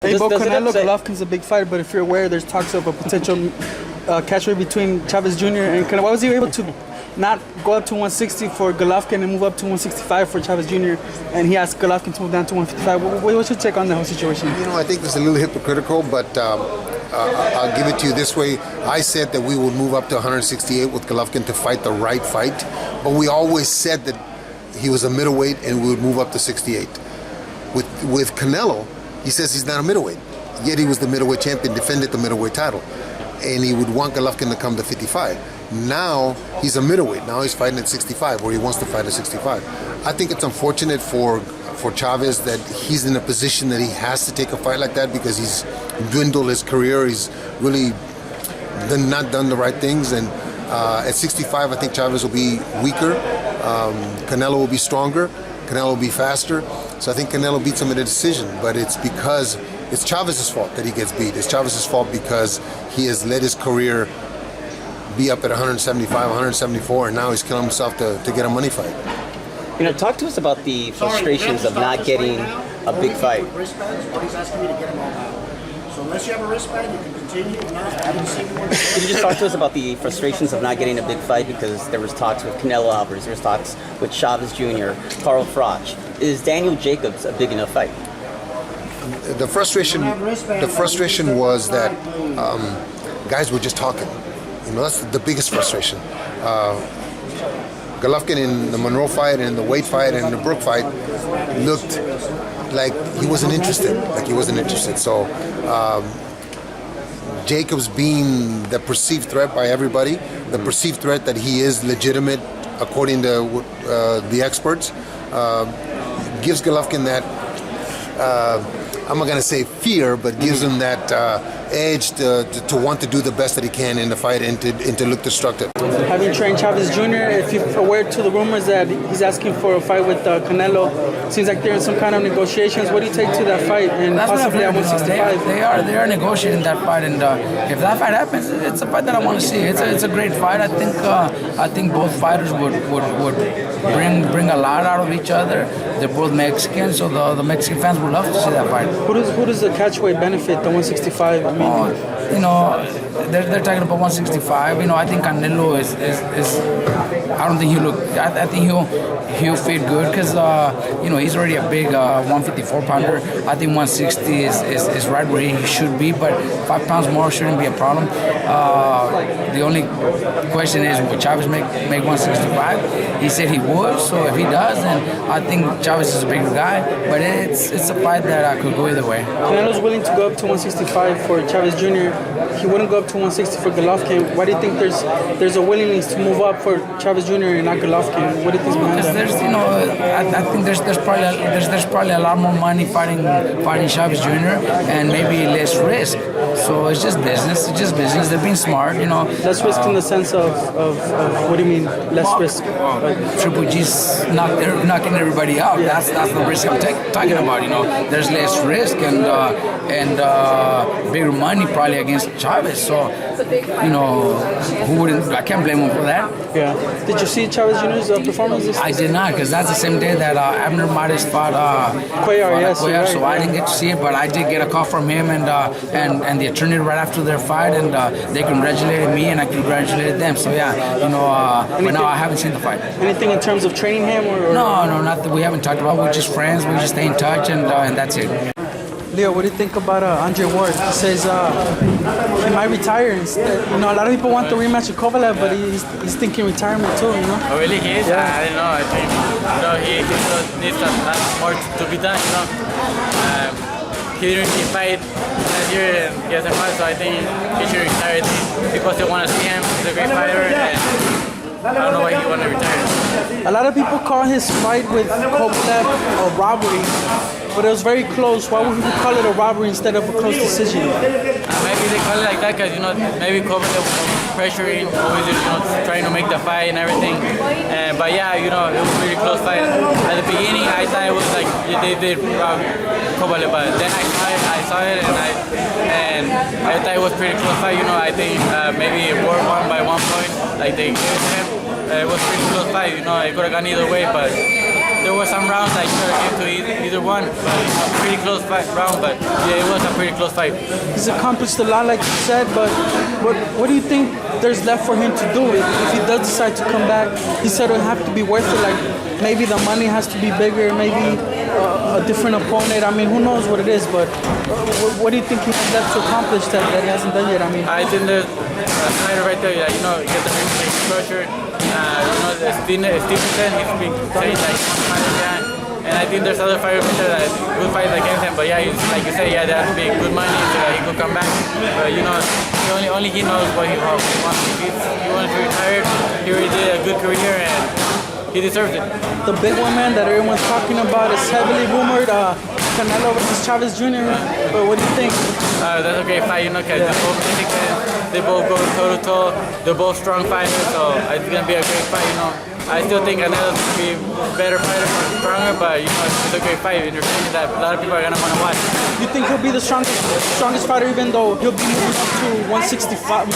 Hey, Bo Canelo, Golovkin's a big fight, but if you're aware, there's talks of a potential catchweight between Chavez Jr. and Canelo. Why was he able to not go up to 160 for Golovkin and move up to 165 for Chavez Jr. and he asked Golovkin to move down to 155? What's your take on the whole situation? You know, I think it's a little hypocritical, but I'll give it to you this way. I said that we would move up to 168 with Golovkin to fight the right fight, but we always said that he was a middleweight and we would move up to 68. With Canelo, he says he's not a middleweight, yet he was the middleweight champion, defended the middleweight title, and he would want Golovkin to come to 55. Now he's a middleweight. Now he's fighting at 65, where he wants to fight at 65. I think it's unfortunate for Chavez that he's in a position that he has to take a fight like that because he's dwindled his career. He's really not done the right things, and at 65, I think Chavez will be weaker. Canelo will be stronger. Canelo will be faster. So I think Canelo beats him in a decision, but it's because it's Chavez's fault that he gets beat. It's Chavez's fault because he has let his career be up at 175, 174, and now he's killing himself to get a money fight. You know, talk to us about the frustrations of not getting a big fight. He's asking me to get him all out. So unless you have a wristband, you can continue. Can you just talk to us about the frustrations of not getting a big fight? Because there was talks with Canelo Alvarez, there was talks with Chavez Jr., Carl Froch. Is Daniel Jacobs a big enough fight? The frustration was that guys were just talking. You know, that's the biggest frustration. Golovkin in the Monroe fight and the Wade fight and the Brook fight looked like he wasn't interested. So Jacobs being the perceived threat by everybody, the perceived threat that he is legitimate according to the experts, gives Golovkin that, I'm not going to say fear, but gives him that edge to want to do the best that he can in the fight and to look destructive. Having trained Chavez Jr., if you're aware to the rumors that he's asking for a fight with Canelo, seems like they're in some kind of negotiations. What do you take to that fight and possibly at 165? They are negotiating that fight, and if that fight happens, it's a fight that I want to see. It's a great fight. I think both fighters would bring a lot out of each other. They're both Mexican, so the Mexican fans would love to see that fight. Who does the catchweight benefit, the 165? I mean, you know, they're talking about 165. You know, I think Canelo is I don't think he'll look. I think he'll fit good because you know, he's already a big 154 pounder. I think 160 is right where he should be, but 5 pounds more shouldn't be a problem. The only question is, will Chavez make 165? He said he would, so if he does, then I think Chavez is a bigger guy. But it's a fight that could go either way. Canelo's willing to go up to 165 for Chavez Jr. He wouldn't go up to 160 for Golovkin. Why do you think there's a willingness to move up for Chavez Jr. and not Golovkin? What do you think is behind that? There's, you know, I think there's probably a lot more money fighting Chavez Jr. and maybe less risk. So it's just business. It's just business. They're being smart, you know. Less risk in the sense of what do you mean? Less risk. Triple G's knocking everybody out. That's the risk I'm talking about. You know, there's less risk and bigger money probably against Chavez. So, you know, who wouldn't? I can't blame him for that. Yeah. Did you see Chavez Jr.'s performance? I did not, because that's the same day that Abner Mares fought Cuellar. Yes. Cuellar, so I didn't get to see it, but I did get a call from him and the attorney right after their fight, and they congratulated me and I congratulated them. So yeah, you know, but no, I haven't seen the fight. Anything in terms of training him or? No, not that we haven't talked about. We're just friends. We just stay in touch, and that's it. Leo, what do you think about Andre Ward? He says he might retire instead. You know, a lot of people want the rematch with Kovalev, but he's thinking retirement too, you know? Oh, really? He is? Yeah. I don't know. I think he still needs a lot more to be done, you know? He didn't fight last year and he hasn't fought, so I think he should retire. People still want to see him. He's a great fighter, and I don't know why he want to retire. A lot of people call his fight with Kovalev a robbery, but it was very close. Why would people call it a robbery instead of a close decision? Maybe they call it like that because, you know, maybe Kovalev was pressuring, always, you know, trying to make the fight and everything. But yeah, you know, it was a really close fight. At the beginning, I thought it was like they did rob Kovalev, but then I saw it and I thought it was a pretty close fight. You know, I think maybe Ward won by 1 point, like they gave him. It was a pretty close fight. You know, it could have gone either way, but there were some rounds I could have given to either one, but a pretty close round. But yeah, it was a pretty close fight. He's accomplished a lot, like you said, but what do you think there's left for him to do if he does decide to come back? He said it would have to be worth it. Like maybe the money has to be bigger, maybe a different opponent. I mean, who knows what it is? But what do you think he has left to accomplish that he hasn't done yet? I mean, I think there's a fighter right there. You know, you get the pressure. You know, Stevenson, he's been saying like and I think there's other fighters there that good fight against him. But yeah, like you say, yeah, there has to be good money so that he could come back. But you know, only he knows what he wants. If he wants to retire, he already did a good career and he deserves it. the big one, man, that everyone's talking about is heavily rumored. Canelo versus Chavez Jr. But what do you think? That's a great fight, you know, because they both go toe to toe. They're both strong fighters, so it's gonna be a great fight, you know. I still think Canelo's gonna be a better fighter, stronger, but you know, it's a great fight. And you're saying that a lot of people are gonna want to watch. You think he'll be the strongest fighter, even though he'll be moving up to 165?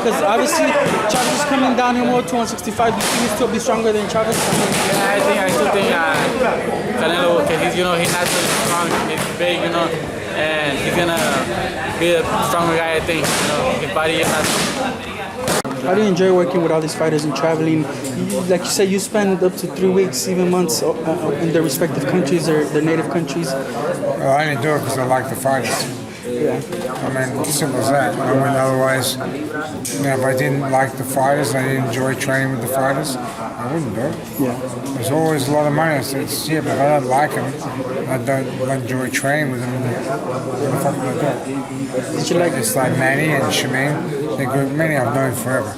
Because obviously Chavez is coming down here more to 165. Do you think he'll still be stronger than Chavez? Yeah, I still think Canelo, because he's naturally strong, he's big, you know, and he's gonna be a stronger guy. I think, you know, his body is not. How do you enjoy working with all these fighters and traveling? Like you said, you spend up to 3 weeks, even months, in their respective countries or their native countries. Well, I didn't do it because I like the fighters. Yeah. I mean, simple as that. I mean, otherwise, you know, if I didn't like the fighters, I didn't enjoy training with the fighters, I wouldn't do it. Yeah. There's always a lot of money. It's yeah, but if I don't like them, I don't enjoy training with them. What the fuck would I do? Did you like? It's like Manny and Shiming. They're good. Manny I've known forever.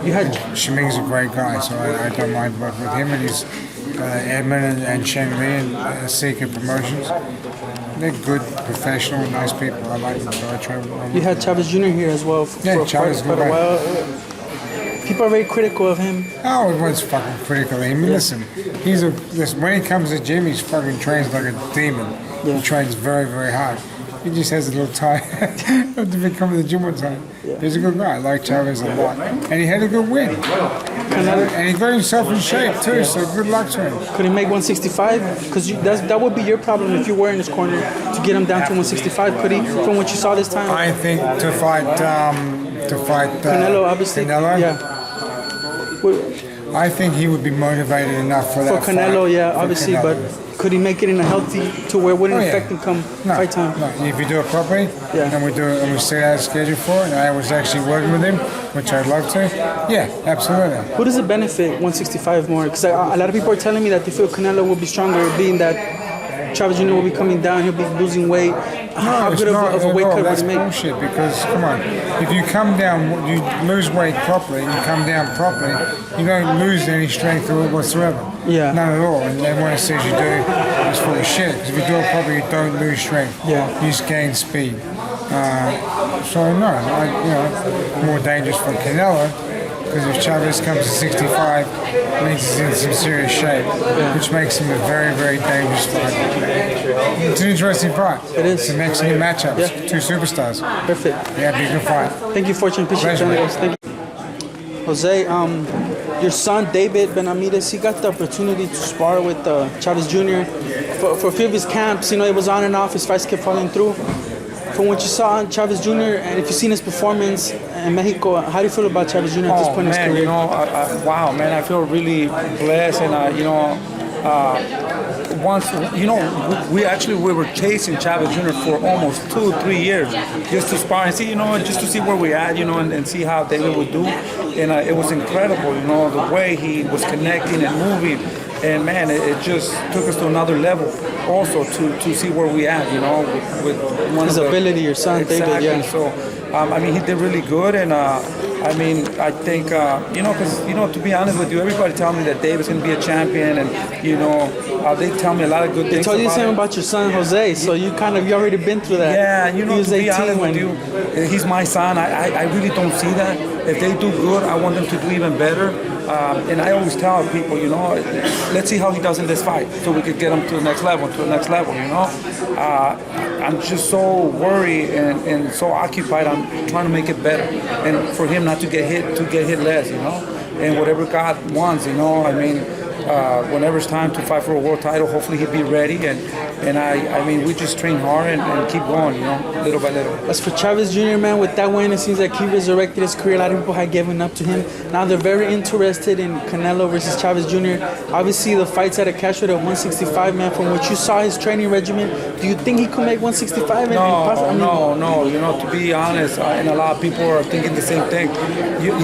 You had. Shiming's a great guy, so I don't mind working with him and his Edmund and Cheng Li and Seeker Promotions. They're good, professional, nice people. I like them, so I try to. You had Chavez Jr. here as well for Chavez quite a while. People are very critical of him. Oh, everyone's fucking critical of him. Listen, listen, when he comes to the gym, he's fucking trains like a demon. Yeah. He trains very, very hard. He just has a little time to become to the gym one time. Yeah. He's a good guy. I like Chavez a lot. And he had a good win. And he got himself in shape too, so good luck to him. Could he make 165? Because that would be your problem if you were in his corner to get him down to 165. Could he, from what you saw this time? I think to fight Canelo, obviously. Canelo? Yeah. I think he would be motivated enough for that For Canelo, fight. yeah, obviously, but could he make it in a healthy to where it wouldn't affect him come fight time? No, if you do it properly, Yeah. and we set out a schedule for it, and I was actually working with him, which I'd love to, yeah, absolutely. Who does it benefit 165 more? Because a lot of people are telling me that they feel Canelo will be stronger, being that Chavez Jr. will be coming down, he'll be losing weight. How good of a weight cut would that's he make? bullshit, because, come on, if you come down, you lose weight properly, you come down properly, you don't lose any strength whatsoever. Yeah. None at all. And everyone that says you do is full of shit. Because if you do it properly, you don't lose strength. Yeah. You just gain speed. So, no, more dangerous for Canelo. Because if Chavez comes to 65, it means he's in some serious shape, which makes him a very, very dangerous fighter. It's an interesting fight. It is. It's a Mexican matchup. Yeah. Two superstars. Perfect. Yeah, be a good fight. Thank you, Fortune. Appreciate Pleasure, it. Thank you. Jose, your son David Benavidez, he got the opportunity to spar with Chavez Jr. For a few of his camps. You know, it was on and off. His fights kept falling through. From what you saw on Chavez Jr. and if you've seen his performance in Mexico, how do you feel about Chavez Jr. at this point in his career? You know, wow, man, I feel really blessed, and you know, once, you know, we were chasing Chavez Jr. for almost 2-3 years just to spar and see, you know, just to see where we at, you know, and see how David would do, and it was incredible, you know, the way he was connecting and moving. And man, it just took us to another level. Also, to see where we at, you know, with one His of the, ability, your son, exactly. David. Yeah. So, I mean, he did really good, and I mean, I think you know, because you know, to be honest with you, everybody tell me that David's gonna be a champion, and you know, they tell me a lot of good They things. told you the about same him. about your son Jose, so you already been through that. Yeah, you know, he was to be 18 honest when with you, he's my son. I really don't see that. If they do good, I want them to do even better. And I always tell people, you know, let's see how he does in this fight, so we could get him to the next level, you know. I'm just so worried and so occupied on trying to make it better, and for him not to get hit less, you know. And whatever God wants, you know, I mean, whenever it's time to fight for a world title, hopefully he'll be ready. And I mean, we just train hard and keep going, little by little. As for Chavez Jr., man, with that win, it seems like he resurrected his career. A lot of people had given up to him. Now they're very interested in Canelo versus Chavez Jr. Obviously, the fight's at a catch weight of 165, man. From what you saw his training regimen, do you think he could make 165? No. To be honest, and a lot of people are thinking the same thing.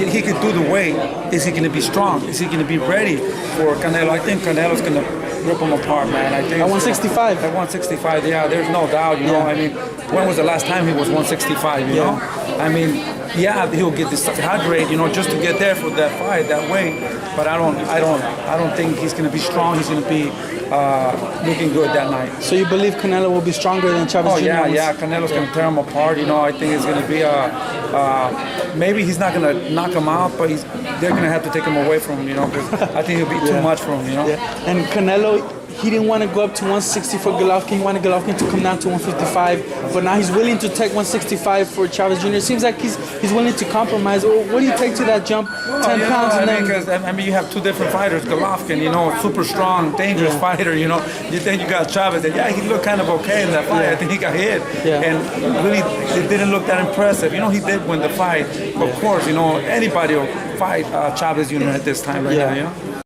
He could do the weight. Is he going to be strong? Is he going to be ready for Canelo? I think Canelo's going to rip him apart, man. I think at 165. At 165, yeah, there's no doubt. You know, I mean, when was the last time he was 165? You know, I mean, yeah, he'll get dehydrated, just to get there for that fight, that weight. But I don't think he's going to be strong. He's going to be looking good that night. So you believe Canelo will be stronger than Chavez Jr.? Yeah. Canelo's going to tear him apart. I think it's going to be maybe he's not going to knock him out, but they're going to have to take him away from him, because I think it'll be too much for him, Yeah. And Canelo, he didn't want to go up to 160 for Golovkin. He wanted Golovkin to come down to 155. But now he's willing to take 165 for Chavez Jr. It seems like he's willing to compromise. What do you take to that jump? 10 pounds and then... Because, you have two different fighters. Golovkin, super strong, dangerous fighter, You think you got Chavez. And he looked kind of okay in that fight. I think he got hit. Yeah. And really, it didn't look that impressive. He did win the fight. Of course, anybody will fight Chavez Jr. at this time right now,